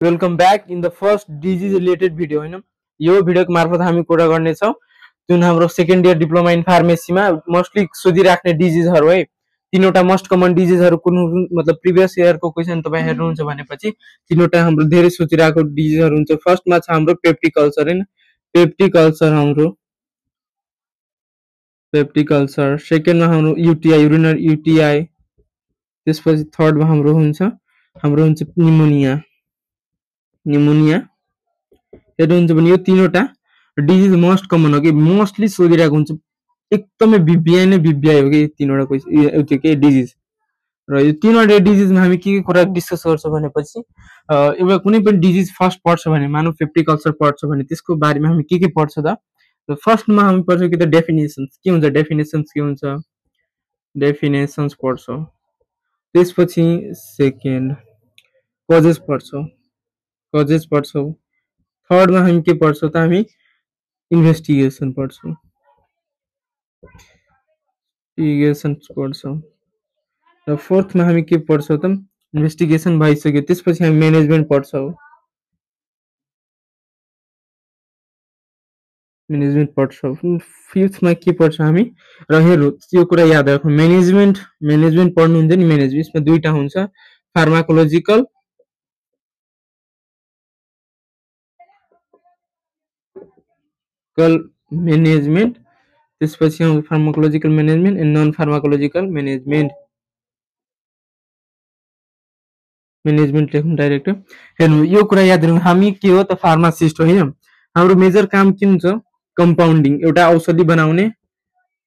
Welcome back in the first disease related video हैन यो भिडियोको मार्फत हामी कुरा गर्ने छौं जुन हाम्रो सेकेन्ड इयर डिप्लोमा इन फार्मेसीमा मोस्टली सोधिराख्ने डिजिजहरु है तीनवटा मोस्ट कमन डिजिजहरु कुन मतलब प्रिभियस इयरको क्वेशन तपाई हेर्नुहुन्छ भनेपछि तीनवटा हाम्रो धेरै सोचिराखेको डिजिजहरु हुन्छ फर्स्टमा छ हाम्रो पेप्टिक अल्सर हैन पेप्टिक अल्सर हाम्रो पेप्टिक अल्सर सेकेन्डमा हाम्रो युटीआई युरिनरी युटीआई त्यसपछि थर्डमा हाम्रो हुन्छ निमोनिया निमोनिया हेर्नुहुन्छ भने यो तीनवटा डिजिज मोस्ट कमन हो कि मोस्टली सोधिरहेको हुन्छ एकदमै बिबिआई नै बिबिआई हो कि तीनवटा क्वेशन के डिजिज र यो तीनवटा डिजिजमा हामी के कुरा डिस्कस गर्छौं भनेपछि एउटा कुनै पनि डिजिज फर्स्ट पर्छ भने मानव पेप्टिक अल्सर पर्छ भने त्यसको बारेमा हामी के पढ्छ त फर्स्टमा हामी पढ्छौं कि त डेफिनेसन्स के हुन्छ डेफिनेसन्स पढ्छौं त्यसपछि सेकेन्ड कजेस पढ्छौं थर्डमा हामी के पढ्छौं त हामी इन्भेस्टिगेसन पढ्छौं र फोर्थमा हामी के पढ्छौं त इन्भेस्टिगेसन भइसक्यो त्यसपछि हामी म्यानेजमेन्ट पढ्छौं फिफ्थमा के पढ्छौं हामी र हेर्नु यो कुरा याद राख्नु म्यानेजमेन्ट पढ्नु हुन्छ नि म्यानेजमेन्ट यसमा दुईटा हुन्छ फार्माकोलोजिकल मैनेजमेंट त्यसपछि आउँछ pharmacological management and non pharmacological management लेख्नु डाइरेक्ट हेर्नु यो कुरा याद राख्नु हामी के हो त फार्मासिस्ट हो हैन हाम्रो मेजर काम के हुन्छ कम्पाउन्डिङ एउटा औषधि बनाउने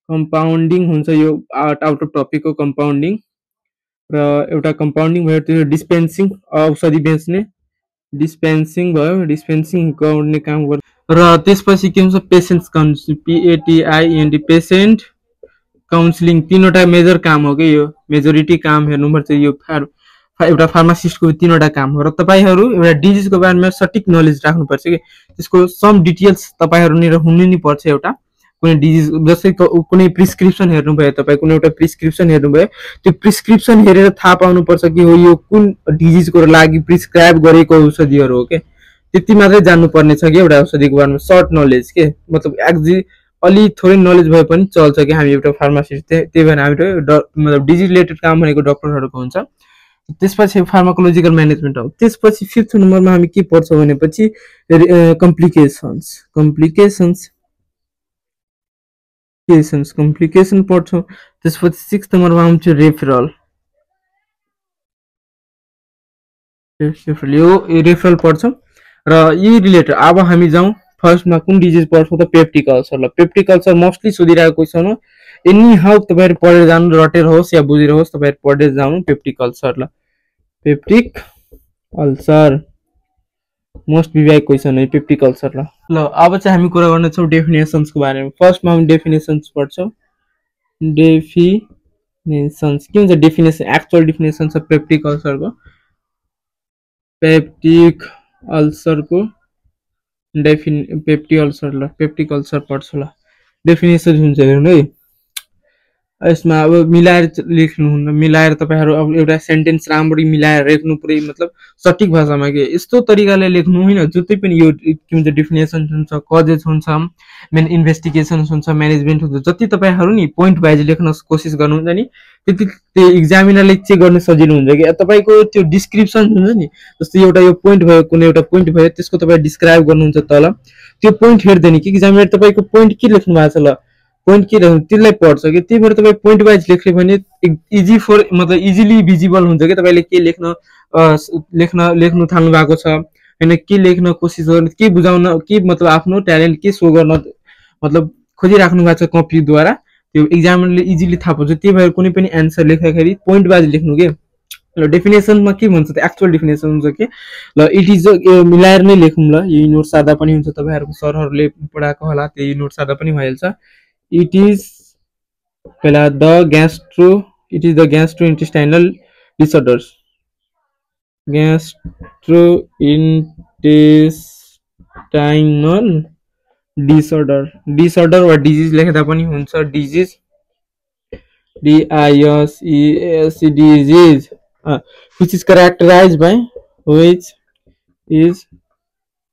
कम्पाउन्डिङ हुन्छ यो आउट अफ टपिक हो कम्पाउन्डिङ र एउटा कम्पाउन्डिङ भयो त्यो डिस्पेन्सिङ औषधि बेच्ने डिस्पेन्सिङ गर्ने काम गर्छ र त्यसपछि के हुन्छ patients council PATIENT patient counselling तीनवटा मेजर काम हो कि यो मेजोरिटी काम हेर्नुपर्छ यो एउटा फार्मासिस्टको तीनवटा काम हो र तपाईहरु एउटा डिजिजको बारेमा सटिक नलेज राख्नुपर्छ कि त्यसको सम डिटेल्स तपाईहरु नि हुनु नि पर्छ एउटा कुनै डिजिज जस्तै कुनै प्रिस्क्रिप्सन हेर्नु भयो तपाई कुनै एउटा प्रिस्क्रिप्सन हेर्नु भयो त्यो प्रिस्क्रिप्सन हेरेर थाहा पाउनु पर्छ कि हो यो कुन डिजिजको लागि प्रिस्क्राइब गरेको औषधिहरु हो के त्यति मात्रै जान्नु पर्ने छ कि एउटा औषधिको बारेमा सर्ट नलेज के मतलब अलि थोरै नलेज भए पनि चल्छ कि हामी एउटा फार्मासिस्ट त्यही भएर हामी मतलब डिजिज रिलेटेड काम भनेको डाक्टरहरुको हुन्छ त्यसपछि फार्माकोलोजिकल म्यानेजमेन्ट हो त्यसपछि फिफ्थ नम्बरमा हामी के पढ्छौं भनेपछि कम्प्लिकेसन पढ्छौं त्यसपछि सिक्स्थ नम्बरमा आउँछ रेफरल रेफरल पढ्छौं र यी रिलेटेड अब हामी जाउँ फर्स्टमा कुन डिजिज पढ्छौं त पेप्टिक अल्सर ल पेप्टिक अल्सर मोस्टली सोधिरहेको क्वेशन हो एनी हाउ तपाईहरु पढेर जानु रटेर होस् या बुझेर होस् तपाईहरु पढेर जानु पेप्टिक अल्सर ल पेप्टिक अल्सर मोस्ट बिबिआई क्वेशन है पेप्टिक अल्सर ल अब चाहिँ हामी कुरा गर्न छौं डेफिनेसन्स को बारेमा फर्स्टमा हामी डेफिनेसन्स पढ्छौं डेफिनेसन्स के हुन्छ डेफिनेसन एक्चुअल डेफिनेसन छ पेप्टिक अल्सर को पेप्टिक अल्सर पढ्छु ल डेफिनेसन हुन्छ हेर्नु है यसमा अब मिलाएर लेख्नु हुन्न मिलाएर तपाईहरु अब एउटा सेन्टेन्स राम्ररी मिलाएर लेख्नु पुरै मतलब सटिक भाषामा के यस्तो तरिकाले लेख्नु हैन जति पनि यो के हुन्छ डेफिनेसन हुन्छ कजेस हुन्छ मेन इन्भेस्टिगेसन हुन्छ म्यानेजमेन्ट हुन्छ जति तपाईहरु नि पोइन्ट वाइज लेख्न कोसिस गर्नुहुन्छ नि त्यति त्यो एक्जामिनरले चेक गर्न सजिलो हुन्छ कि तपाईको त्यो डिस्क्रिप्सन हुन्छ नि जस्तै एउटा यो पोइन्ट भयो कुनै एउटा पोइन्ट भयो त्यसको तपाई डिस्क्राइब गर्नुहुन्छ तल त्यो पोइन्ट हेर्दैन कि एक्जामिनर तपाईको पोइन्ट के लेख्नु भएको छ ल पोइन्ट के लेख्नु त्यसलाई पढ्छ कि त्यही भएर तपाई पोइन्ट वाइज लेख्ले भने इजी फर मतलब इजिली भिजिबल हुन्छ कि तपाईले के लेख्नु थाल्नु भएको छ हैन के लेख्न कोसिस गर्नु के बुझाउन के मतलब आफ्नो ट्यालेन्ट के शो गर्न मतलब खोजिराख्नु भएको छ कपी द्वारा त्यो एक्जामिनरले इजिली थाहा पाउँछ त्यही भएर कुनै पनि आन्सर लेख्दाखेरि पोइन्ट वाइज लेख्नु के ल डेफिनेसनमा के भन्छ त एक्चुअल डेफिनेसन हुन्छ के ल इट इज मिलाएर नै लेखौं ल यो नोट सादा पनि हुन्छ तपाईहरुको सरहरुले पढाएको होला त्यही नोट सादा पनि भइहाल्छ it is the gastrointestinal disorders disorder वा disease लेख्दा पनि हुन्छ disease disease which is characterized by is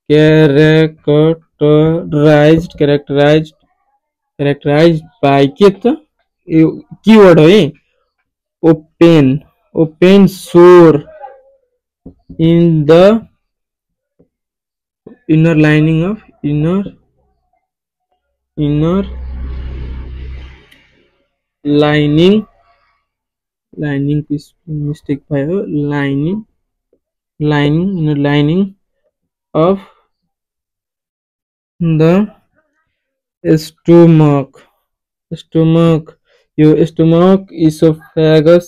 characterized by के त यो कीवर्ड हो है open source in the inner lining of inner lining mistake भयो inner lining of the stomach यो stomach esophagus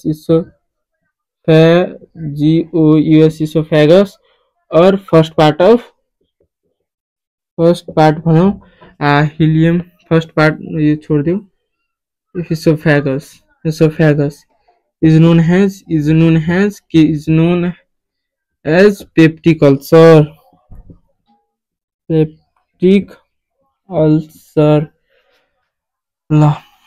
or first part भनौं helium first part यो छोड्दियो esophagus is known as peptic ulcer ल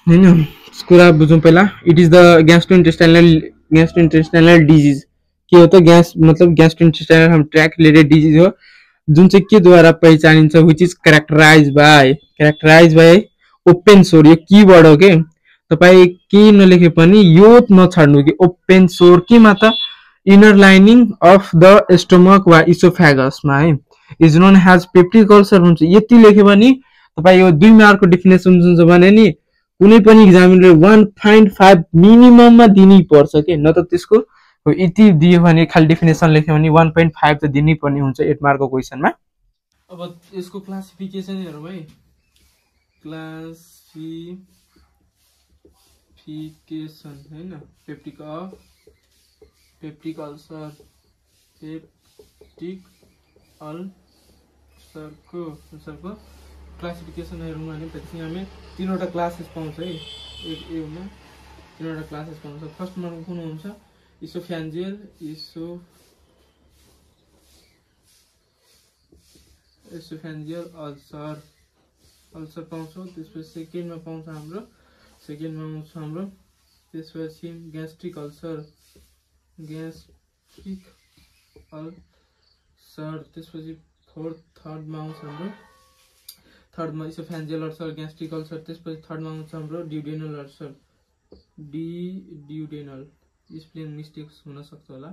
हैन कुरा बुझौं पहिला इट इज द ग्यास्ट्रोइन्टेस्टाइनल डिजीज के हो त ग्यास मतलब ग्यास्ट्रोइन्टेस्टाइनल हम ट्र्याक रिलेटेड डिजीज हो जुन चाहिँ के द्वारा पहिचानिन्छ which is characterize by open sore यो कीवर्ड हो के तपाई के नलेखे पनि यो नछाड्नु कि ओपन सोर के मात्र inner lining of the stomach वा इसोफेगस मा है is known as peptic ulcer हुन्छ यति लेखे पनि तपाई यो 2 मार्कको डेफिनेसन जुन छ भने नि कुनै पनि एक्जामिनरले 1.5 मिनिमम मा दिनै पर्छ के न त त्यसको यति दियो भने खाली डेफिनेसन लेख्यो भने 1.5 त दिनै पर्ने हुन्छ 8 मार्कको क्वेशनमा अब यसको क्लासिफिकेसन हेरौँ है क्लासिफिकेसन हैन पेप्टिक अल्सर अल्सरको क्लासिफिकेसन हेरौँ भने त्यसपछि हामी तीनवटा क्लासेस पाउँछ है एक एमा तीनवटा क्लासेस पाउँछ फर्स्ट मा कुन हुन्छ इसोफ्यान्जियल अल्सर पाउँछौँ त्यसपछि सेकेन्डमा पाउँछ हाम्रो त्यसपछि ग्यास्ट्रिक अल्सर त्यसपछि थर्डमा आउँछ हाम्रो थर्डमा इसोफ्यान्जियल अल्सर ग्यास्ट्रिक अल्सर त्यसपछि थर्डमा आउँछ हाम्रो ड्युडेनल अल्सर ड्युडेनल स्पेलिङ मिस्टेक्स हुन सक्छ होला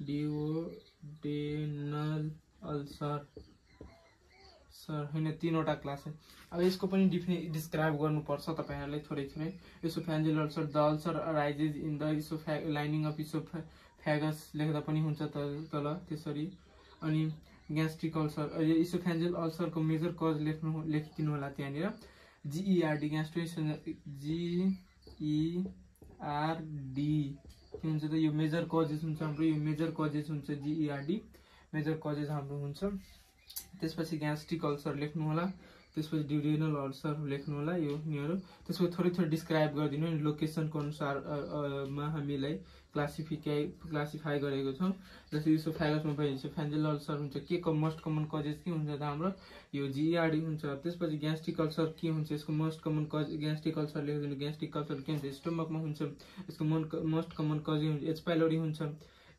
ड्युडेनल अल्सर हैन तीनवटा क्लास है अब यसको पनि डिस्क्राइब गर्नुपर्छ तपाईहरुलाई थोरै oesophageal ulcer the ulcer arises in the lining of oesophagus लेख्दा पनि हुन्छ तल त्यसरी अनि ग्यास्ट्रिक अल्सर इसोफ्यान्जियल अल्सर को मेजर कज लेखिदिनु होला त्यहाँनिर GERD के हुन्छ त यो मेजर कजेस हुन्छ हाम्रो GERD मेजर कजेस हाम्रो हुन्छ त्यसपछि ग्यास्ट्रिक अल्सर लेख्नु होला त्यसपछि ड्युडेनल अल्सर लेख्नु होला यो निहरु त्यसको थोरै डिस्क्राइब गरिदिनु नि लोकेसनको अनुसार मा हामीलाई क्लासिफाई गरेको छौं जस्तै इसोफेगसमा भयो इसोफ्यान्जियल अल्सर हुन्छ के मोस्ट कमन कजेस के हुन्छ त हाम्रो यो GERD हुन्छ त्यसपछि ग्यास्ट्रिक अल्सर के हुन्छ यसको most common cause gastric ulcer लेख्दिनु ग्यास्ट्रिक अल्सर के हुन्छ स्टमकमा हुन्छ यसको मोस्ट कमन कज हुन्छ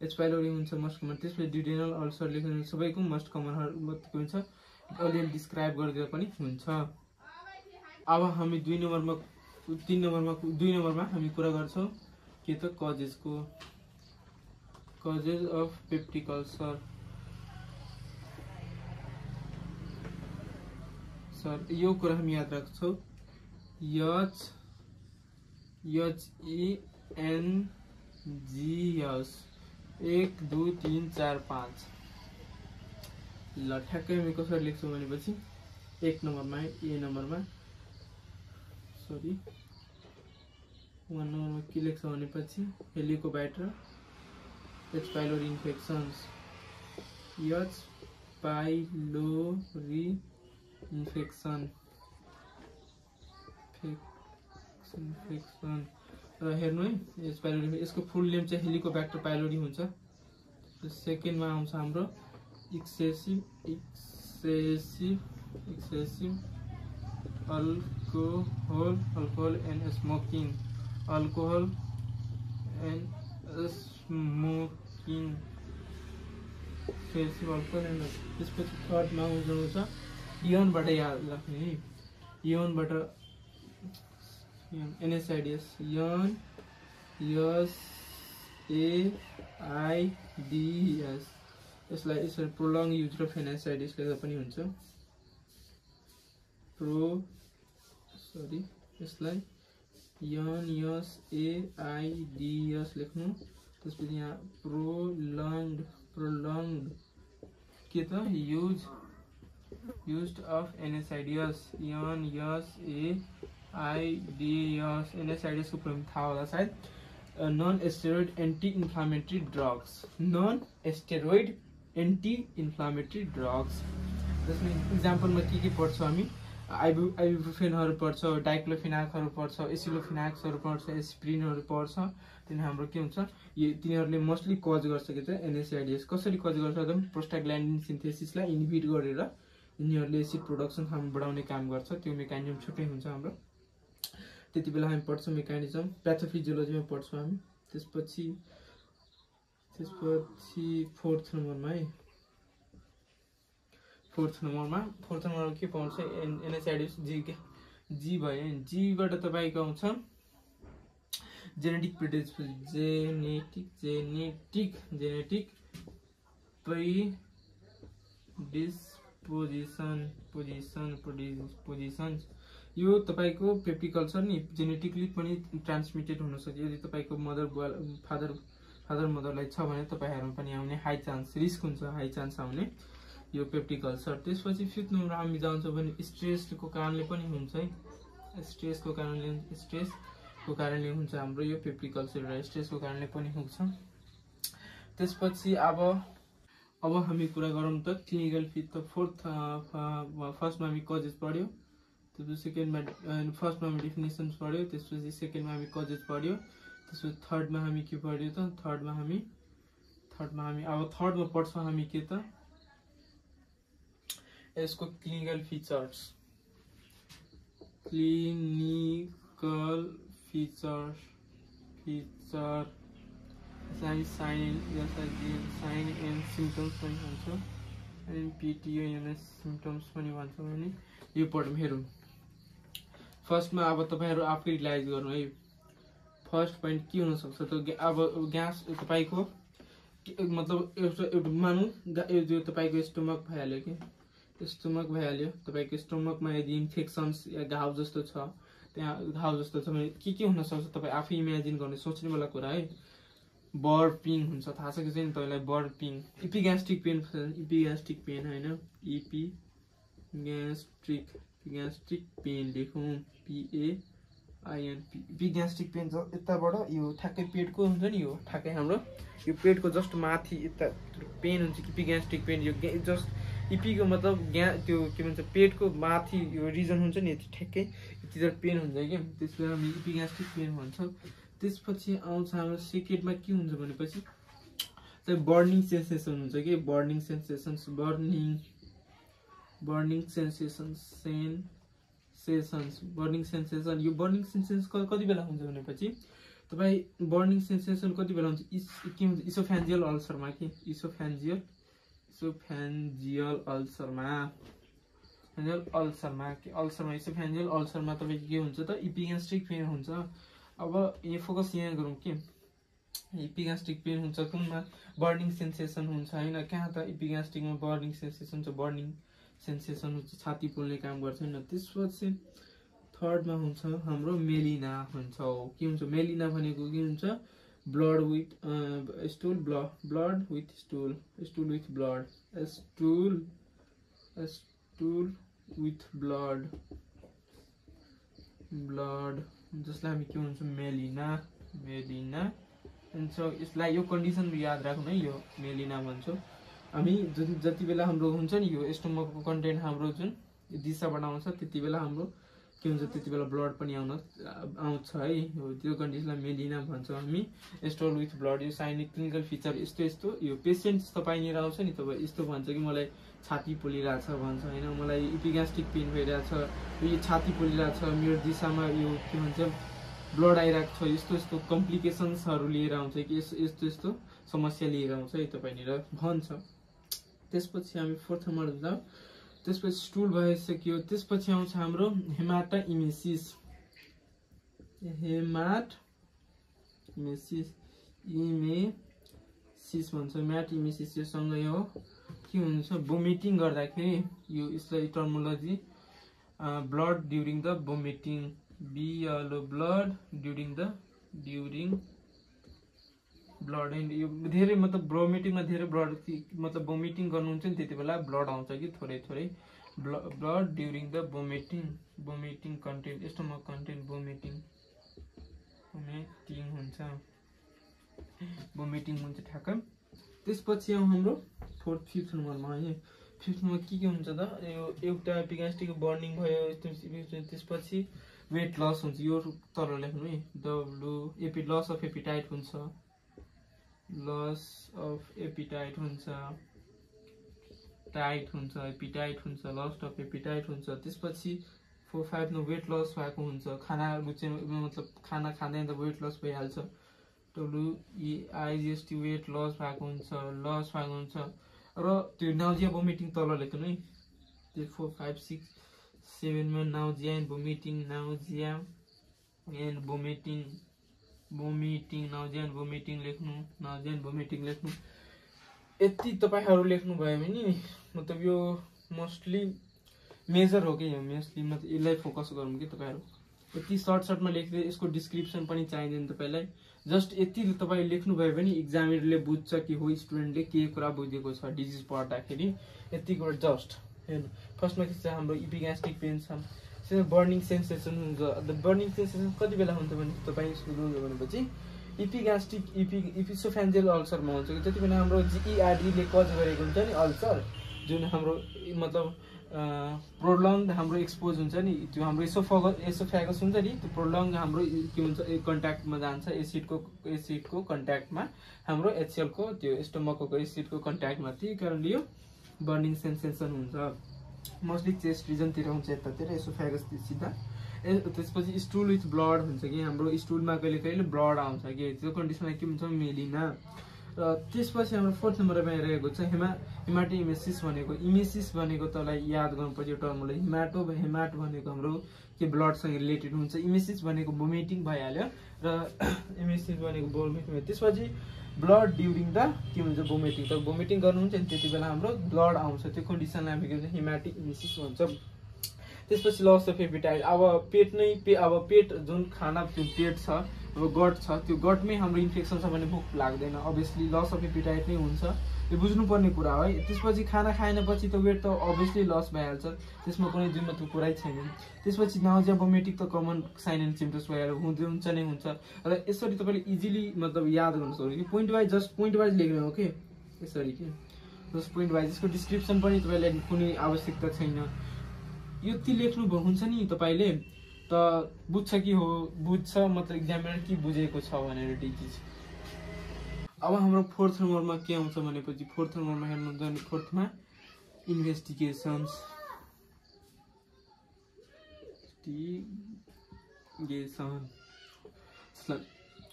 H पाइलोरी हुन्छ मोस्ट कमन त्यसपछि ड्युडेनल अल्सर लेख्नु सबैको मोस्ट कमन के हुन्छ अलिअलि डिस्क्राइब गरिदिए पनि हुन्छ अब हामी 2 नम्बरमा हामी कुरा गर्छौं के त कजेस अफ पेप्टिक अल्सर यो कुरा हामी याद राख्छौं HENGS 1 2 3 4 5 ल ठ्याक्कै हामी कसरी लेख्छौं भनेपछि 1 नम्बरमा सरी 1 नम्बरमा के लेख्छौं भनेपछि Helicobacter H pylori infections infection र हेर्नु है H पाइलोरी यसको फुल नेम चाहिँ हेलिकोब्याक्टर पाइलोरी हुन्छ सेकेन्डमा आउँछ हाम्रो excessive alcohol and smoking expressive alcohol त्यसपछि थर्डमा आउँछ इयनबाट याद राख्ने है इयनबाट NSAIDs इयन SAIDs यसलाई यसरी प्रोलङ युज र NSAIDs लेख्दा पनि हुन्छ यसलाई इयन SAIDs लेख्नु त्यसपछि यहाँ प्रोलङ्ड के त used of NSAIDs इयन SAIDs NSAIDs को प्रयोग थाहा होला सायद non steroid anti inflammatory drugs non steroid anti inflammatory drugs जसमा इक्जाम्पलमा के पर्छ हामी आइबुप्रोफेनहरु पर्छ डाइक्लोफेनाकहरु पर्छ एसिलोफेनाक्सहरु पर्छ एस्पिरिनहरु पर्छ तिनी हाम्रो के हुन्छ तिनीहरुले मोस्टली कज गर्छ के त NSAIDs कसरी कज गर्छ त प्रोस्टाग्ल्यान्डिन सिन्थेसिसलाई इन्हिबिट गरेर यिनीहरुले एसिड प्रोडक्सन हामी बढाउने काम गर्छ त्यो मेकानिजम छुट्टै हुन्छ हाम्रो त्यतिबेला हामी पढ्छौं मेकानिजम प्याथोफिजियोलोजीमा पढ्छौं हामी त्यसपछि फोर्थ नम्बरमा के पाउँछ NSAIDs जी भयो जी बाट तपाईको आउँछ जेनेटिक प्रिडिस्पोजिसन यो तपाईको पेप्टिक अल्सर नि जेनेटिकली पनि ट्रान्समिटेड हुन सक्छ यदि तपाईको फादर मदरलाई छ भने तपाईहरुमा पनि आउने हाई चान्स रिस्क हुन्छ हाई चान्स आउने यो पेप्टिक अल्सर त्यसपछि फिफ्थ नम्बरमा हामी जान्छौं भने स्ट्रेसको कारणले पनि हुन्छ है स्ट्रेसको कारणले हुन्छ हाम्रो यो पेप्टिक अल्सर र स्ट्रेसको कारणले पनि हुन्छ त्यसपछि अब हामी कुरा गरौँ त क्लिनिकल फिट त फर्स्टमा हामी कजेस पढ्यो त्यसपछि सेकेन्डमा फर्स्टमा हामी डेफिनेसन्स पढ्यो त्यसपछि सेकेन्डमा हामी कजेस पढ्यो त्यसपछि थर्डमा हामी के पढ्यो त थर्डमा हामी अब थर्डमा पढ्छौं हामी के त यसको clinical features sign and symptoms पनि भन्छ अनि PTOMS सिम्पटम्स पनि भन्छ भने यो पढौँ हेरौँ फर्स्टमा अब तपाईहरु आफै रियलाइज गर्नु है फर्स्ट पोइन्ट के हुन सक्छ त अब ग्यास तपाईको मतलब एउटा मानौ यो तपाईको स्टमक भइहाल्यो के तपाईको स्टमकमा यदि इन्फेक्सन्स या घाउ जस्तो छ त्यहाँ घाउ जस्तो छ भने के हुन सक्छ तपाई आफै इमेजिन गर्ने सोच्ने वाला कुरा है बर्पिङ हुन्छ थाहा छ कि छैन तपाईलाई बर्पिङ इपिग्यास्ट्रिक पेन हैन इपिग्यास्ट्रिक पेन लेखौं PAIN इपिग्यास्ट्रिक पेन यताबाट यो ठ्याक्कै पेटको हुन्छ नि यो ठ्याक्कै हाम्रो यो पेटको जस्ट माथि यता पेन हुन्छ इपिग्यास्ट्रिक पेन यो जस्ट इपीको मतलब त्यो के भन्छ पेटको माथि यो रिजन हुन्छ नि ठ्याक्कै यतितिर पेन हुन्छ के त्यसलाई हामी इपिग्यास्ट्रिक पेन भन्छ त्यसपछि आउँछ हाम्रो सेकेन्डमा के हुन्छ भनेपछि चाहिँ बर्निङ सेन्सेसन हुन्छ के बर्निङ सेन्सेसन यो बर्निङ सेन्सेसन कति बेला हुन्छ भनेपछि तपाई बर्निङ सेन्सेसन कति बेला हुन्छ के हुन्छ इसोफेन्जियल अल्सरमा के इसोफेन्जियल अल्सरमा तपाईको के हुन्छ त इपिग्यास्ट्रिक पेन हुन्छ अब यो फोकस यहाँ गरौँ के इपिग्यास्ट्रिक पेन हुन्छ कुनमा बर्निङ सेन्सेसन हुन्छ हैन कहाँ त इपिग्यास्ट्रिकमा बर्निङ सेन्सेसन हुन्छ छाती पोल्ने काम गर्छ हैन त्यसपछि थर्डमा हुन्छ हाम्रो मेलिना हुन्छ के हुन्छ मेलिना भनेको के हुन्छ blood with stool blood with stool with blood stool with blood जसलाई हामी के भन्छौं मेलिना हुन्छ यसलाई यो कन्डिसन याद राख्नु है यो मेलिना भन्छौं हामी जति बेला हाम्रो हुन्छ नि यो स्टमकको कन्टेन्ट हाम्रो जुन दिशाबाट आउँछ त्यतिबेला हाम्रो के हुन्छ त्यतिबेला ब्लड पनि आउँछ है त्यो कन्डिसनलाई मेलिना भन्छौं हामी स्टोल विथ ब्लड यो साइनिक क्लिनिकल फिचर यस्तो यो पेशेन्ट तपाईनिर आउँछ नि तपाई यस्तो भन्छ कि मलाई छाती पोलिरहेछ भन्छ हैन मलाई इपिग्यास्ट्रिक पेन भइरहेछ यो छाती पोलिरहेछ मेरो दिशामा यो के भन्छ ब्लड आइरहेको छ यस्तो कम्प्लिकेसन्सहरु लिएर आउँछ कि यस्तो समस्या लिएर आउँछ है तपाईनिर भन्छ त्यसपछि हामी फोर्थ नम्बर जाउँ। त्यसपछि स्टुल भइसक्यो। त्यसपछि आउँछ हाम्रो हेमाटाइमेसिस। इमेसिस भन्छ, हेमाटाइमेसिस यो सँगै हो। के हुन्छ भोमिटिङ गर्दाखेरि यो यसलाई terminology blood during the vomiting, blood during blood and यो धेरै मतलब भोमिटिङमा धेरै ब्लड मतलब भोमिटिङ गर्नुहुन्छ नि त्यति बेला ब्लड आउँछ कि थोरै थोरै blood during the vomiting content यस्तोमा कन्टेन्ट भोमिटिङ हुन्छ ठ्याक्क। त्यसपछि आउँ हाम्रो फिफ्थ नम्बरमा है। फिफ्थ नम्बर के हुन्छ त यो एउटा एपिग्यास्ट्रिक बर्निङ भयो। त्यसपछि वेट लस हुन्छ, यो तल लेख्नु है लस अफ एपिटाइट हुन्छ, लस अफ एपिटाइट हुन्छ, लस अफ एपिटाइट हुन्छ। त्यसपछि 4-5 नो वेट लस भएको हुन्छ, खाना रुचेन मतलब खाना खाँदै त वेट लस भइहाल्छ। WEIGST वेट लस भएको हुन्छ र त्यो नाउजिया भोमिटिङ तल लेख्नु है। त्यो 4, 5, 6, 7 मा nausea and vomiting, nausea and vomiting लेख्नु। यति तपाईहरु लेख्नु भयो भने मतलब यो मोस्टली मेजर हो कि मोस्टली मतलब यसलाई फोकस गरौँ कि तपाईहरु यति सर्टमा लेख्दै यसको डिस्क्रिप्सन पनि चाहिदैन तपाईलाई। जस्ट यति तपाईले लेख्नु भयो भने एक्जामिनरले बुझ्छ कि हो स्टुडेन्टले के कुरा बुझेको छ डिजिज पढ्दाखेरि। यतिको जस्ट हेर्नु फर्स्टमा के छ हाम्रो एपिग्यास्ट्रिक पेन छ, बर्निङ सेन्सेसन हुन्छ। द बर्निङ सेन्सेसन कति बेला हुन्छ भने तपाई सुन्नु भनेपछि एपिग्यास्ट्रिक इपिसोफेन्जियल अल्सरमा हुन्छ कि जति बेला हाम्रो GERD ले कज गरेको हुन्छ नि अल्सर, जुन हाम्रो मतलब प्रोलङ्ड हाम्रो एक्सपोज हुन्छ नि, त्यो हाम्रो एसोफेगस हुन्छ नि, त्यो प्रोलङ्ड हाम्रो के हुन्छ कन्ट्याक्टमा जान्छ एसिडको कन्ट्याक्टमा हाम्रो HCl को त्यो स्टमकको एसिडको कन्ट्याक्टमा, त्यही कारणले यो बर्निङ सेन्सेसन हुन्छ। मोस्टली चेस्ट रिजनतिर हुन्छ, यतातिर एसोफेगस सिधा। त्यसपछि स्टुल विथ ब्लड हुन्छ कि हाम्रो स्टुलमा कहिले कहिले ब्लड आउँछ कि त्यो कन्डिसनमा के हुन्छ मेलिना। र त्यसपछि हाम्रो फोर्थ नम्बरमा रहेको छ हेमाटाइमेसिस भनेको। इमेसिस भनेको तँलाई याद गर्नुपर्छ यो टर्मलाई। हेमाट भनेको हाम्रो के ब्लडसँग रिलेटेड हुन्छ, इमेसिस भनेको भोमिटिङ भइहाल्यो र इमेसिस भनेको भोमिटिङ भयो। त्यसपछि ब्लड ड्युरिङ द के हुन्छ भोमिटिङ, त भोमिटिङ गर्नुहुन्छ नि त्यति बेला हाम्रो ब्लड आउँछ, त्यो कन्डिसनलाई हामी के भन्छ हेमाटाइमेसिस भन्छ। त्यसपछि लस अफ एपिटाइट, अब पेट जुन खाना त्यो पेट छ अब गट छ, त्यो गटमै हाम्रो इन्फेक्सन छ भने भोक लाग्दैन, अभियसली लस अफ एपिटाइट नै हुन्छ, यो बुझ्नुपर्ने कुरा हो है। त्यसपछि खाना खाएपछि त वेट त अभियसली लस भइहाल्छ, त्यसमा कुनै दुईमा त्यो कुरै छैन। त्यसपछि नाउजिया भोमिटिङ त कमन साइन एन्ड सिम्पटम्स भइहाल्यो, हुन्छ नै हुन्छ। र यसरी तपाईँले इजिली मतलब याद गर्न सक्नु कि point wise just point wise लेख्ने हो कि यसरी कि जस्ट पोइन्ट वाइज। यसको डिस्क्रिप्सन पनि तपाईँलाई कुनै आवश्यकता छैन, यति लेख्नु हुन्छ नि तपाईले त बुझ्छ कि हो बुझ्छ मतलब एक्जामिनर के बुझेको छ भनेर डिजिज। अब हाम्रो फोर्थ नम्बरमा के आउँछ भनेपछि फोर्थ नम्बरमा हेर्नुहुन्छ भने फोर्थमा इन्भेस्टिगेसन्स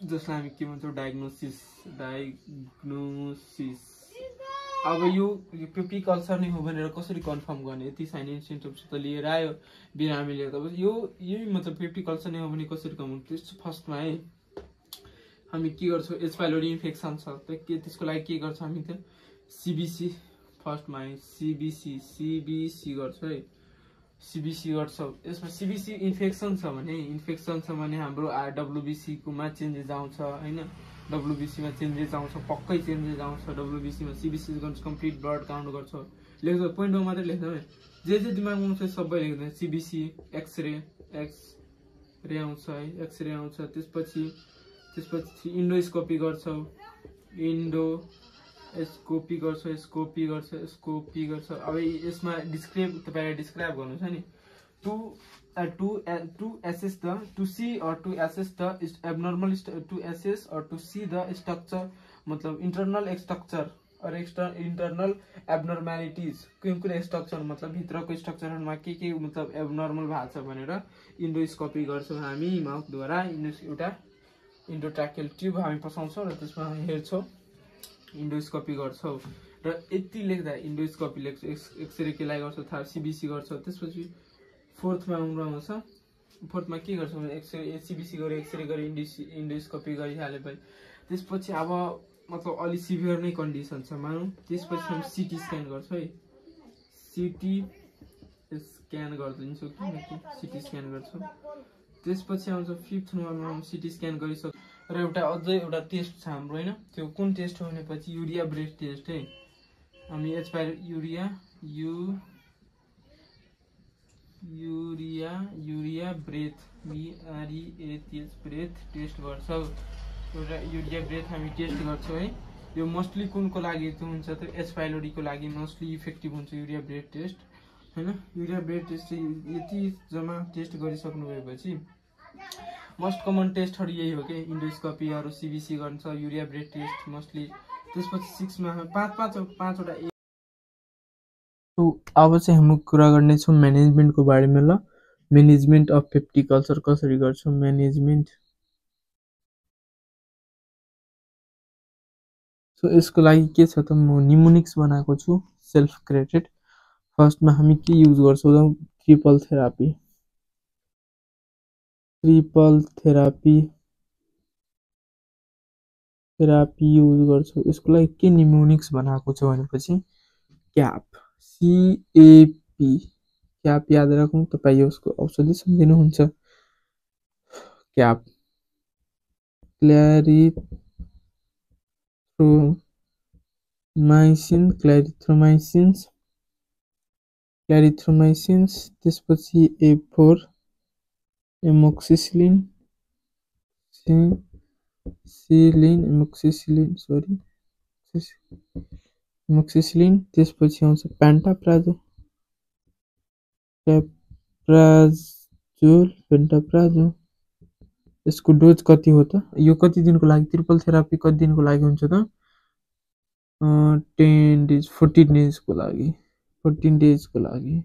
जसलाई हामी के भन्छौँ डायग्नोसिस। अब यो पेप्टिक अल्सर नै हो भनेर कसरी कन्फर्म गर्ने, यति साइन एन्ड सिम्पटम्स त लिएर आयो बिरामीले, तब यही मतलब पेप्टिक अल्सर नै हो भने कसरी कम हुन्छ। त्यस फर्स्टमा है हामी के गर्छौँ, एच पाइलोरी इन्फेक्सन छ त त्यसको लागि के गर्छौँ हामी त CBC फर्स्टमा है CBC गर्छौँ है, CBC गर्छौँ। यसमा CBC इन्फेक्सन छ भने हाम्रो WBC कोमा चेन्जेस आउँछ हैन, WBC मा चेन्जेस आउँछ, पक्कै चेन्जेस आउँछ WBC मा। CBC गर्छ कम्प्लिट ब्लड काउन्ट गर्छ, लेख्छ पोइन्टमा मात्रै लेख्छ है, जे दिमागमा आउँछ सबै लेख्दैन। CBC एक्सरे आउँछ है, एक्सरे आउँछ। त्यसपछि इन्डोस्कोपी गर्छौ, स्कोपी गर्छ। अब यसमा तपाईले डिस्क्राइब गर्नु छ नि to assess the structure मतलब internal structure और internal abnormalities, कुन स्ट्रक्चर मतलब भित्रको स्ट्रक्चरमा के मतलब एब्नर्मल भएको छ भनेर इन्डोस्कोपी गर्छौँ हामी माउथद्वारा। एउटा इन्डोट्राकियल ट्युब हामी पसाउँछौँ र त्यसमा हेर्छौँ, इन्डोस्कोपी गर्छौँ। र यति लेख्दा इन्डोस्कोपी लेख्छु, एक्सरे केलाई गर्छ थाहा, सिबिसी गर्छ। त्यसपछि फोर्थमा आउँछ, फोर्थमा के गर्छ भने एक्सरे सिबिसी गऱ्यो, एक्सरे गऱ्यो, इन्डोस्कोपी गरिहाल्यो भाइ। त्यसपछि अब मतलब अलि सिभियर नै कन्डिसन छ मानौँ, त्यसपछि हामी सिटी स्क्यान गर्छौँ है, सिटी स्क्यान गरिदिन्छु कि सिटी स्क्यान गर्छौँ। त्यसपछि आउँछ फिफ्थ नम्बरमा सिटी स्क्यान गरिसक्यो र एउटा अझै एउटा टेस्ट छ हाम्रो होइन, त्यो कुन टेस्ट हो भनेपछि युरिया ब्रेथ टेस्ट है। हामी एचपायर urea breath BREATH breath test गर्छौँ। एउटा युरिया ब्रेथ हामी टेस्ट गर्छौँ है। यो मोस्टली कुनको लागि हुन्छ त एचपाइलोरीको लागि मोस्टली इफेक्टिभ हुन्छ युरिया ब्रेथ टेस्ट होइन। युरिया ब्रेथ टेस्ट चाहिँ यति जम्मा टेस्ट गरिसक्नु भएपछि मोस्ट कमन टेस्टहरू यही हो कि इन्डोस्कोपीहरू सिबिसी गर्छ, युरिया ब्रेथ टेस्ट मोस्टली। त्यसपछि 6मा पाँचवटा। अब चाहिँ हामी कुरा गर्नेछौँ म्यानेजमेन्टको बारेमा। ल म्यानेजमेन्ट अफ पेप्टिक अल्सर कसरी गर्छौँ म्यानेजमेन्ट। सो यसको लागि के छ त, म निमोनिक्स बनाएको छु सेल्फ क्रिएटेड। फर्स्टमा हामी के युज गर्छौँ त ट्रिपल थेरापी युज गर्छौँ। यसको लागि के निमोनिक्स बनाएको छ भनेपछि क्याप क्याप याद राखौँ, तपाईँ यसको औषधि सम्झिनुहुन्छ। क्याप क्ल्यारिथ्रोमाइसिन्स। त्यसपछि A4 एमोक्सिसिलिन एमोक्सिसिलिन। त्यसपछि आउँछ पेन्टाप्राजोल। यसको डोज कति हो त, यो कति दिनको लागि, ट्रिपल थेरापी कति दिनको लागि हुन्छ त 10 डेज 14 डेजको लागि।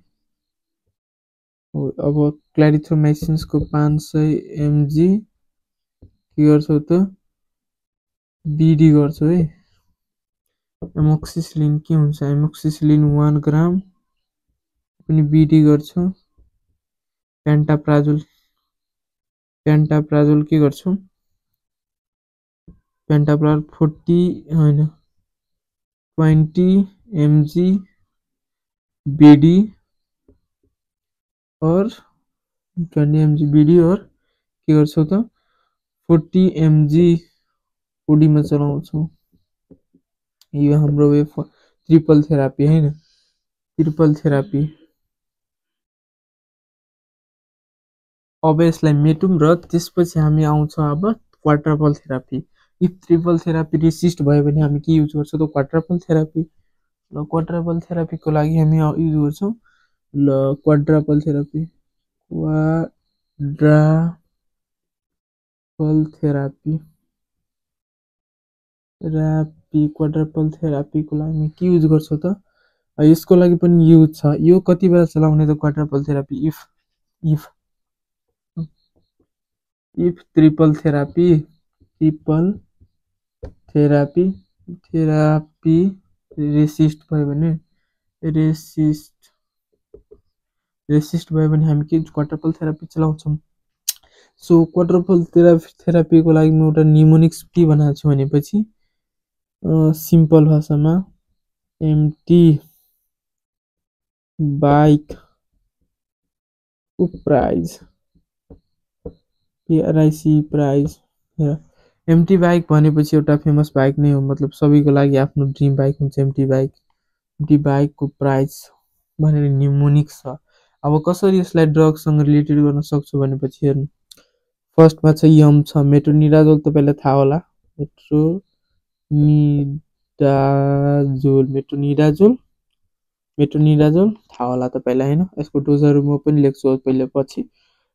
अब क्ल्यारिथ्रोमाइसिन्सको 500 mg के गर्छौ त बिडी गर्छौ है। एमोक्सिसिलिन के हुन्छ, एमोक्सिसिलिन 1 ग्राम पनि बिडी गर्छौ। पेन्टाप्राजोल के गर्छौ, पेन्टाप्राजोल 20 mg बीडी और 20 mg बीडी और के गर्छौ त 40 mg ओडीमा चलाउँछौ। यो हाम्रो वे ट्रिपल थेरापी हैन, ट्रिपल थेरापी। अब यसलाई मेटौँ र त्यसपछि हामी आउँछ अब quadruple therapy. If triple therapy resist भयो भने हामी के युज गर्छौँ त क्वाड्रपल थेरापी। ल क्वाड्रपल थेरापीको लागि हामी युज गर्छौँ ल क्वाड्रपल थेरापी क्वाड्रपल थेरापीको लागि के युज गर्छौँ त, यसको लागि पनि युज छ। यो कति बेला चलाउने त quadruple therapy, if triple therapy resist भयो भने हामी के क्वाड्रपल थेरापी चलाउँछौँ। सो क्वाड्रपल थेरापीको लागि म एउटा निमोनिक्स के बनाएको छु भनेपछि सिम्पल भाषामा MT bike price price. MT bike भनेपछि एउटा फेमस बाइक नै हो, मतलब सबैको लागि आफ्नो ड्रिम बाइक हुन्छ एमटी बाइकको प्राइज भनेर निमोनिक्स छ। अब कसरी यसलाई ड्रगसँग रिलेटेड गर्न सक्छु भनेपछि हेर्नु, फर्स्टमा छ यम छ मेट्रोनिडाजोल, तपाईँलाई थाहा होला मेट्रोनिडाजोल थाहा होला तपाईँलाई हैन। यसको डोजहरू म पनि लेख्छु पहिले पछि।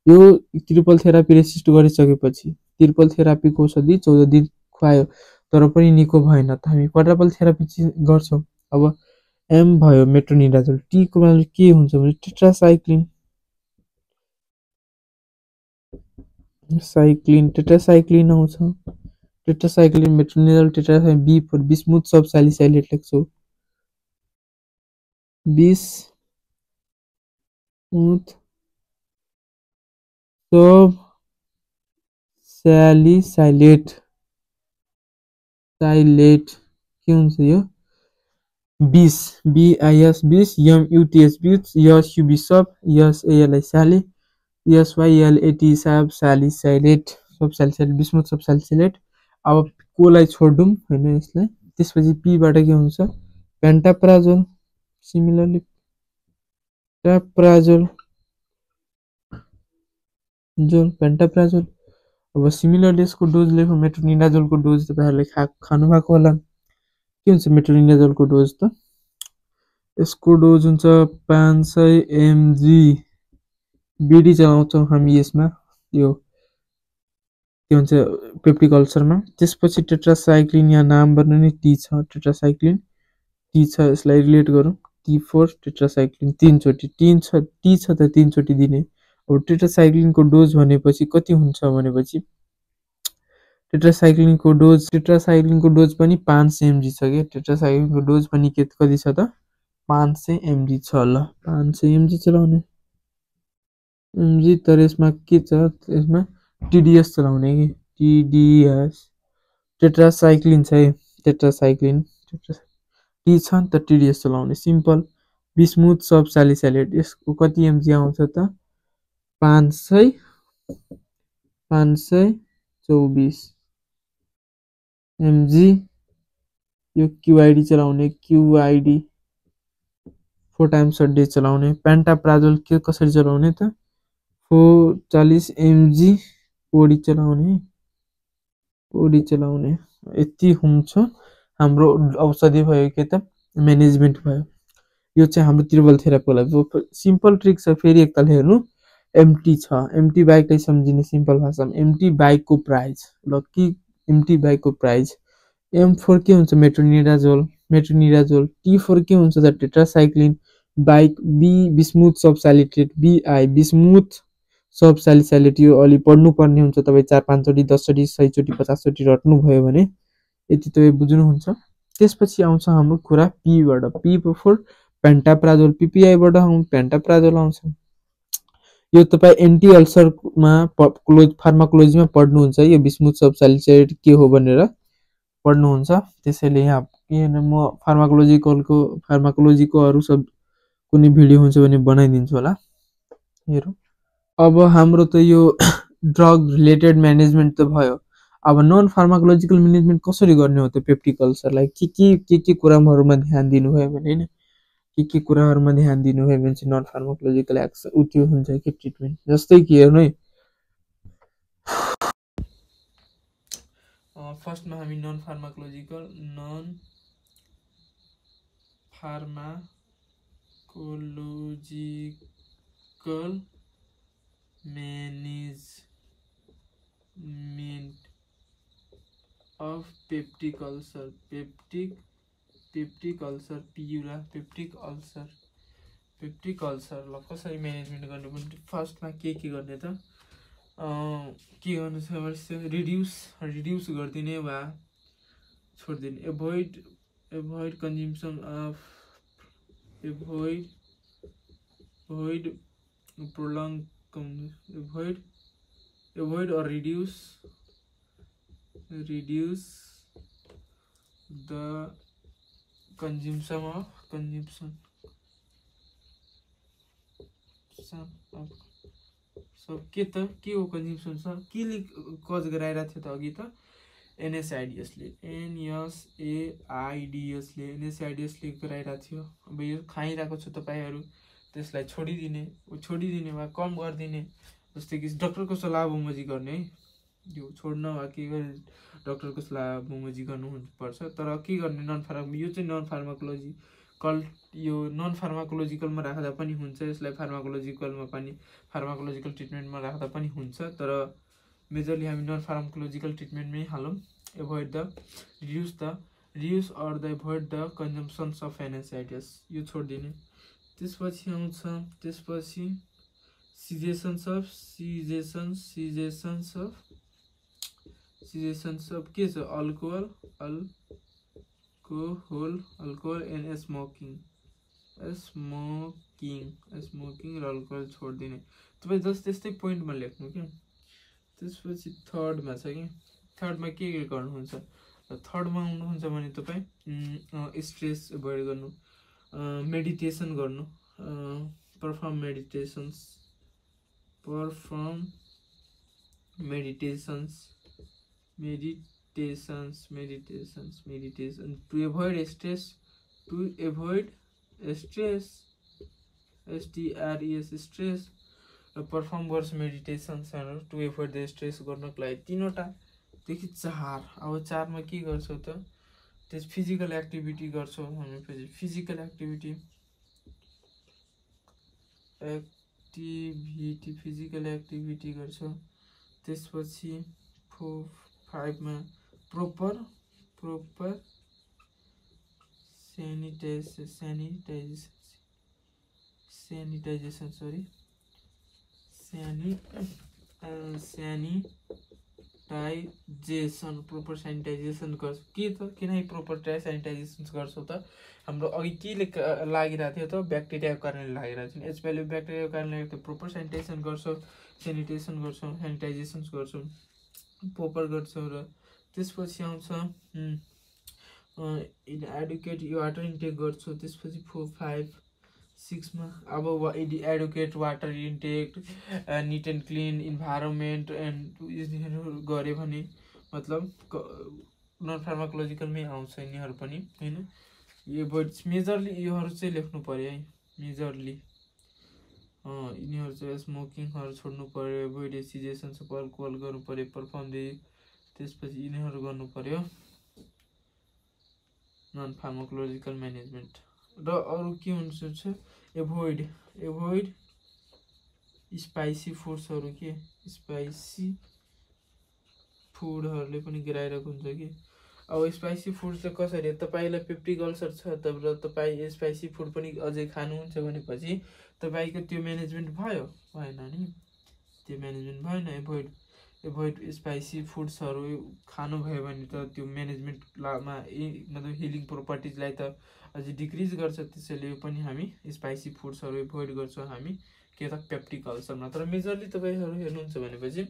यो ट्रिपल थेरापी रेसिस्ट गरिसकेपछि ट्रिपल थेरापीको औषधि 14 दिन खुवायो तर पनि निको भएन त हामी क्वाड्रपल थेरापी गर्छौँ। अब एम भयो मेट्रोनिडाजोल, टी को भ्यालु के हुन्छ भने टेट्रासाइक्लिन आउँछ। टेट्रासाइक्लिन मेट्रोनिडाजोल टेट्रासाइक्लिन बी4 बिस्मुथ सब सालिसाइलेट लेख्छौ। बिस्मुथ सब साइलेट के हुन्छ यो बिस बिआइएस बिस एमयुटिएस बिस एसयुबी सब एसएएलआई साले एसवाइएलएटी साब साली साइलेट सब साइलेट बिस्मुथ सब साइलेट अब कोलाई छोड्दौँ होइन यसलाई त्यसपछि पीबाट के हुन्छ पेन्टाप्राजोल सिमिलरली पेन्टाप्राजोल अब सिमिलरली यसको डोज लेखौँ मेट्रोनिडाजोलको डोज तपाईँहरूले खानु भएको होला के हुन्छ मेट्रोनिडाजोलको डोज त यसको डोज हुन्छ 500 mg बिडी चलाउँछौँ हामी यसमा यो के भन्छ पेप्टिक अल्सरमा त्यसपछि टेट्रासाइक्लिन यहाँ नामबाट नै टी छ टेट्रासाइक्लिन टी छ यसलाई रिलेट गरौँ T4 टेट्रासाइक्लिन 3 चोटि टी छ त 3 चोटि दिने अब टेट्रासाइक्लिनको डोज भनेपछि कति हुन्छ भनेपछि टेट्रासाइक्लिनको डोज पनि 500 mg छ के टेट्रासाइक्लिनको डोज पनि कति छ त 500 mg छ ल 500 mg चलाउने mg तर यसमा के छ यसमा टिडिएस चलाउने कि टिडिएस टेट्रासाइक्लिन छ है टेट्रासाइक्लिन टी छ नि त टिडिएस चलाउने सिम्पल बिस्मुथ सब सालिसाइलेट यसको कति एमजी आउँछ त 524 एमजी यो क्युआइडी चलाउने क्युआइडी 4 टाइम्स अ डे चलाउने पेन्टाप्राजोल के कसरी चलाउने त 40 mg ओडी चलाउने यति हुन्छ हाम्रो औषधि भयो के त म्यानेजमेन्ट भयो यो चाहिँ हाम्रो त्रिबल थेरापीको लागि सिम्पल ट्रिक छ फेरि एकताल हेर्नु एमटी छ एमटी बाइकलाई सम्झिने सिम्पल भाषामा एमटी बाइकको प्राइस ल कि एमटी बाइकको प्राइस M4 के हुन्छ मेट्रोनिडाजोल T4 के हुन्छ त टेट्रासाइक्लिन बाइक बी बिस्मुथ सब सालिट्रेट बिआई बिस्मुथ सब सालिसाइलेट यो अलि पढ्नुपर्ने हुन्छ तपाईँ 4-5 चोटि 10 चोटि 100 चोटि 50 चोटि रट्नुभयो भने यति तपाईँ बुझ्नुहुन्छ त्यसपछि आउँछ हाम्रो कुरा पीबाट पी फोर पेन्टाप्राजोल पिपिआईबाट पेन्टाप्राजोल आउँछ यो तपाईँ एन्टी अल्सरमा फार्माकोलोजीमा पढ्नुहुन्छ यो बिस्मुथ सब सालिसाइलेट के हो भनेर पढ्नुहुन्छ त्यसैले यहाँ म फार्माकोलोजीको अरू सब कुनै भिडियो हुन्छ भने बनाइदिन्छु होला हेरौँ अब हाम्रो त यो ड्रग रिलेटेड म्यानेजमेन्ट त भयो अब नन फार्माकोलोजिकल म्यानेजमेन्ट कसरी गर्ने हो त पेप्टिक अल्सरलाई के कुराहरूमा ध्यान दिनुभयो भने हैन के कुराहरूमा ध्यान दिनुभयो भने चाहिँ नन फार्माकोलोजिकल एक्सन उयो हुन्छ कि ट्रिटमेन्ट जस्तै कि हेर्नु है फर्स्टमा हामी non pharmacological management of peptic ulcer peptic ulcer पियुरा पेप्टिक अल्सर ल कसरी म्यानेजमेन्ट गर्नुपर्ने फर्स्टमा के गर्ने त के गर्नु छ रिड्युस गरिदिने वा छोडिदिने avoid consumption of avoid or reduce the consumption of so के हो कन्ज्युम्सन छ केले कज गराइरहेको थियो त अघि त एनएसआइडिएसले एनएसआइडिएसले गराइरहेको थियो अब यो खाइरहेको छ तपाईँहरू त्यसलाई छोडिदिने वा कम गरिदिने जस्तै कि डक्टरको सल्लाह बमोजिम गर्ने है यो छोड्न वा के गर्ने डक्टरको सल्लाह बमोजिम गर्नुपर्छ तर के गर्ने यो चाहिँ नन फार्माकोलोजिकलमा राख्दा पनि हुन्छ यसलाई फार्माकोलोजिकल ट्रिटमेन्टमा राख्दा पनि हुन्छ तर मेजरली हामी नन फार्माकोलोजिकल ट्रिटमेन्टमै हालौँ reduce or the avoid the consumptions of NSAIDs यो छोडिदिने त्यसपछि आउँछ सिजेसन्स अफ के छ अल्कोहल एन्ड स्मोकिङ स्मोकिङ र अल्कोहल छोडिदिने। तपाईँ जस्ट त्यस्तै पोइन्टमा लेख्नु क्या। त्यसपछि थर्डमा छ कि थर्डमा के गर्नुहुन्छ, थर्डमा आउनुहुन्छ भने तपाईँ स्ट्रेस एभोइड गर्नु, मेडिटेसन गर्नु, perform meditations to avoid stress STRES stress र पर्फर्म गर्छ मेडिटेसन्सहरू टु एभोइड द स्ट्रेस गर्नको लागि। तीनवटादेखि चार। अब चारमा के गर्छौँ त, त्यस फिजिकल एक्टिभिटी गर्छौँ भनेपछि फिजिकल एक्टिभिटी गर्छौँ। त्यसपछि 5मा प्रोपर सैनिटाइजेसन प्रोपर सैनिटाइजेसन गर्छ। के त किन प्रोपर सैनिटाइजेसन गर्छौँ त, हाम्रो अघि के लागिरहेको थियो त, ब्याक्टेरियाको कारणले लागिरहेको थियो। यसपालि ब्याक्टेरियाको कारणले लागेको थियो, प्रोपर सैनिटाइजेसन गर्छौँ, सैनिटाइजेसन गर्छौँ, प्रोपर गर्छौँ। र त्यसपछि आउँछ एडुकेट वाटर इन्टेक गर्छौँ। त्यसपछि 4, 5, 6मा अब educate water intake, neat and clean environment यिनीहरू गऱ्यो भने मतलब नन फार्माकोलोजिकलमै आउँछ यिनीहरू पनि होइन। एभोइड मेजरली योहरू चाहिँ लेख्नु पऱ्यो है, मेजरली यिनीहरू चाहिँ स्मोकिङहरू छोड्नु पऱ्यो, एभोइड एसिजेसन अल्कोहल गर्नु पऱ्यो, पर्फर्म त्यसपछि यिनीहरू गर्नु पऱ्यो नन फार्माकोलोजिकल म्यानेजमेन्ट। र अरू के हुन्छ एभोइड स्पाइसी फुड्सहरू, के स्पाइसी फुडहरूले पनि गिराइरहेको हुन्छ कि। अब स्पाइसी फुड चाहिँ कसरी, तपाईँलाई पेप्टिक अल्सर छ र तपाईँ स्पाइसी फुड पनि अझै खानुहुन्छ भनेपछि तपाईँको त्यो म्यानेजमेन्ट भएन नि, त्यो म्यानेजमेन्ट भएन। एभोइड स्पाइसी फुड्सहरू खानुभयो भने त त्यो म्यानेजमेन्टमा मतलब हिलिङ प्रोपर्टिजलाई त अझै डिक्रिज गर्छ। त्यसैले यो पनि हामी स्पाइसी फुड्सहरू एभोइड गर्छौँ हामी के त पेप्टिक अल्सरमा। तर मेजरली तपाईँहरू हेर्नुहुन्छ भनेपछि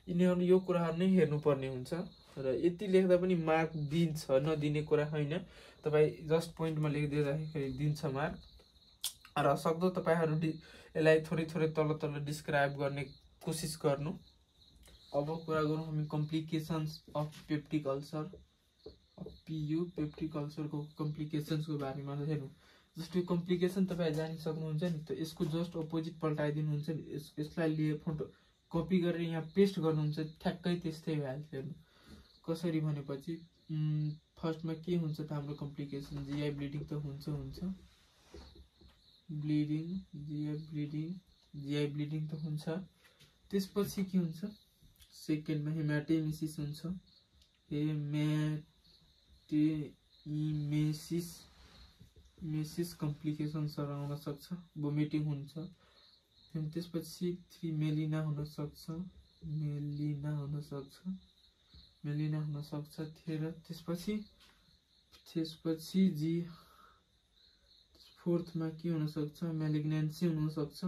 यिनीहरू यो कुराहरू नै हेर्नुपर्ने हुन्छ। र यति लेख्दा पनि मार्क दिन्छ, नदिने कुरा होइन, तपाईँ जस्ट पोइन्टमा लेखिदिँदाखेरि दिन्छ मार्क। र सक्दो तपाईँहरू यसलाई थोरै तल डिस्क्राइब गर्ने कोसिस गर्नु। अब कुरा गरौँ हामी complications of peptic ulcer, PU peptic अल्सरको कम्प्लिकेसन्सको बारेमा हेर्नु। जस्तो यो कम्प्लिकेसन तपाईँ जानिसक्नुहुन्छ नि, त यसको जस्ट अपोजिट पल्टाइदिनुहुन्छ नि, यसलाई लिए फोटो कपी गरेर यहाँ पेस्ट गर्नुहुन्छ, ठ्याक्कै त्यस्तै भइहाल्छ। हेर्नु कसरी भनेपछि फर्स्टमा के हुन्छ त हाम्रो कम्प्लिकेसन, GI ब्लिडिङ त हुन्छ, GI ब्लिडिङ त हुन्छ। त्यसपछि के हुन्छ, सेकेन्डमा हेमाटेमेसिस हुन्छ, हेमाटेमेसिस कम्प्लिकेसन्सहरू आउन सक्छ, भोमिटिङ हुन्छ। त्यसपछि 3 मेलिना हुन सक्छ, त्यसपछि जी फोर्थमा के हुन सक्छ, मेलिग्नेन्सी हुन सक्छ।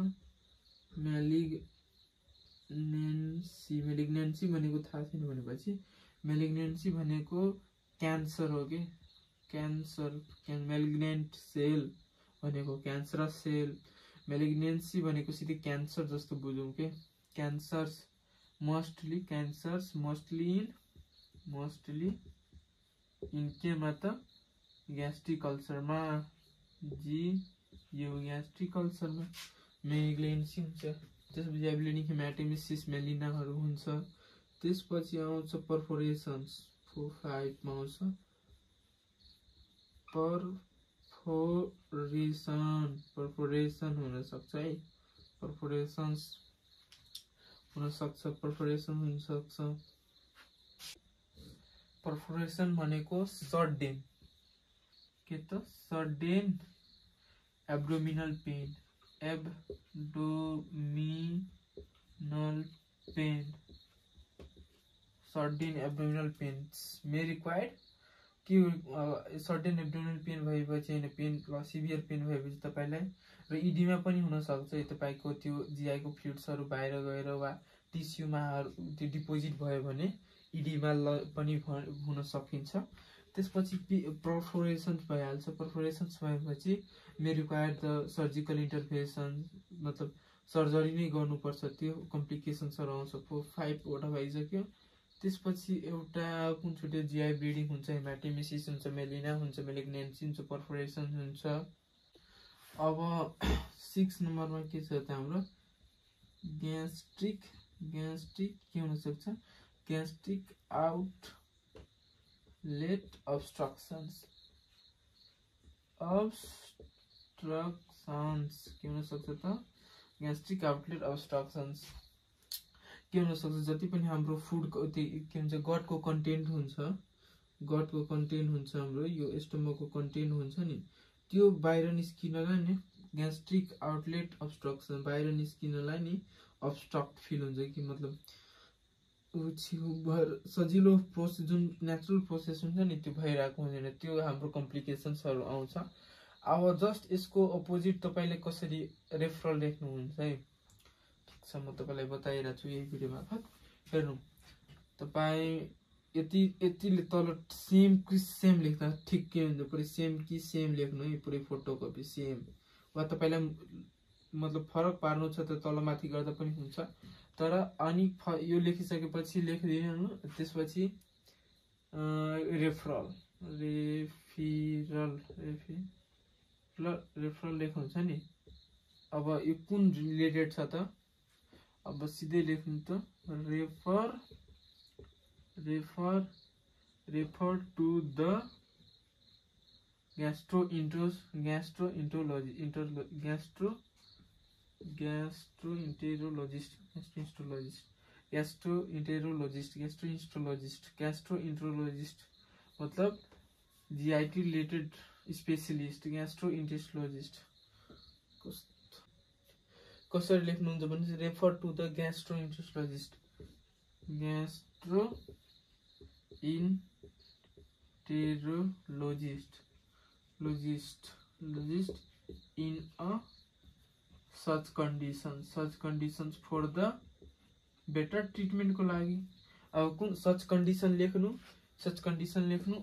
मेलिग्नेन्सी भनेको थाहा छैन भनेपछि मेलिग्नेन्सी भनेको क्यान्सर हो कि, मेलिग्नेन्ट सेल भनेको क्यान्सरस सेल, मेलिग्नेन्सी भनेको सिधै क्यान्सर जस्तो बुझौँ के। क्यान्सर्स मोस्टली इन केमा त ग्यास्ट्रिक अल्सरमा, ग्यास्ट्रिक अल्सरमा मेलिग्नेन्सी हुन्छ। त्यसपछि ब्लिडिङ, हेमाटेमेसिस, मेलिनाहरू हुन्छ। त्यसपछि आउँछ पर्फोरेसन्स, 4, 5मा आउँछ पर्फोरेसन हुन सक्छ है, पर्फोरेसन भनेको सडेन के त, sudden abdominal pain, sudden abdominal pains may require के सर्टेन एब्डोमिनल पेन भएपछि हैन पेन सिभियर पेन भएपछि तपाईलाई र इडीमा पनि हुन सक्छ तपाईको त्यो जीआईको फ्लुइड्सहरु बाहिर गएर वा टिस्युमा त्यो डिपोजिट भयो भने इडीमा पनि हुन सकिन्छ त्यसपछि परफोरेशन्स भइहाल्छ परफोरेशन्स भएपछि may require the surgical intervention मतलब सर्जरी नै गर्नुपर्छ त्यो कम्प्लिकेसन्सहरु आउँछ 5 वटा भइसक्यो त्यसपछि एउटा कुन छुट्यो जीआई ब्लिडिङ हुन्छ हेमाटेमेसिस हुन्छ मेलिना हुन्छ मेलिग्नेन्सी हुन्छ परफोरेसन हुन्छ अब 6 नम्बरमा के छ त हाम्रो ग्यास्ट्रिक के हुन सक्छ ग्यास्ट्रिक आउटलेट अब्स्ट्रक्सन्स के हुन सक्छ त ग्यास्ट्रिक आउटलेट अब्स्ट्रक्सन्स के हुन सक्छ जति पनि हाम्रो फुड के हुन्छ गटको कन्टेन्ट हुन्छ हाम्रो यो स्टमकको कन्टेन्ट हुन्छ नि त्यो बाहिर निस्किनलाई नि ग्यास्ट्रिक आउटलेट अब्स्ट्रक्सन बाहिर निस्किनलाई नि अब्स्ट्रक्ट फिल हुन्छ कि मतलब सजिलो प्रोसेस जुन नेचुरल प्रोसेस हुन्छ नि त्यो भइरहेको हुँदैन त्यो हाम्रो कम्प्लिकेसन्सहरु आउँछ अब जस्ट यसको अपोजिट तपाईले कसरी रेफरल लेख्नुहुन्छ है ठीक छ म तपाईलाई बताइरहेको छु यही भिडियो मार्फत हेर्नु तपाई यतिले तल सेम लेख्दा ठिक के हुन्छ पुरै सेम कि सेम लेख्नु है पुरै फोटोकपी सेम वा तपाईलाई मतलब फरक पार्नु छ त तलमाथि गर्दा पनि हुन्छ तर अनि यो लेखिसकेपछि लेखिदिनु त्यसपछि रेफरल लेख्नुहुन्छ नि अब यो कुन रिलेटेड छ त अब सिधै लेख्नु त refer to the gastroenterologist मतलब जीआईटी रिलेटेड स्पेशलिस्ट gastroenterologist कसरी लेख्नुहुन्छ भने refer to the gastroenterologist in a such conditions for the better treatment को लागि अब कुन सच कन्डिसन लेख्नु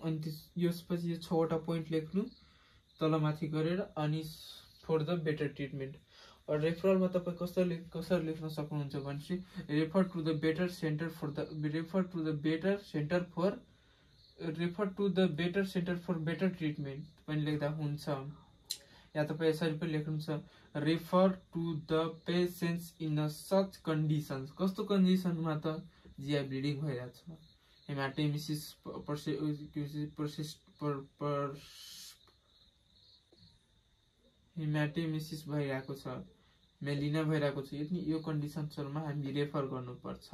अनि यसपछि यो 6 वटा पोइन्ट लेख्नु तलमाथि गरेर अनि फर द बेटर ट्रिटमेन्ट और रेफरलमा तपाई कसरी लेख्न सक्नुहुन्छ भने refer to the better centre for better treatment पनि लेख्दा हुन्छ या तपाई यसरी पनि लेख्नुहुन्छ refer to the patients in a such conditions कस्तो कन्डिसनमा त जीआई ब्लिडिङ भइरहेछ हेमाटेमेसिस हेमाटेमेसिस भइरहेको छ मेलिना भइरहेको छ यो कन्डिसन्सहरुमा हामी रेफर गर्नुपर्छ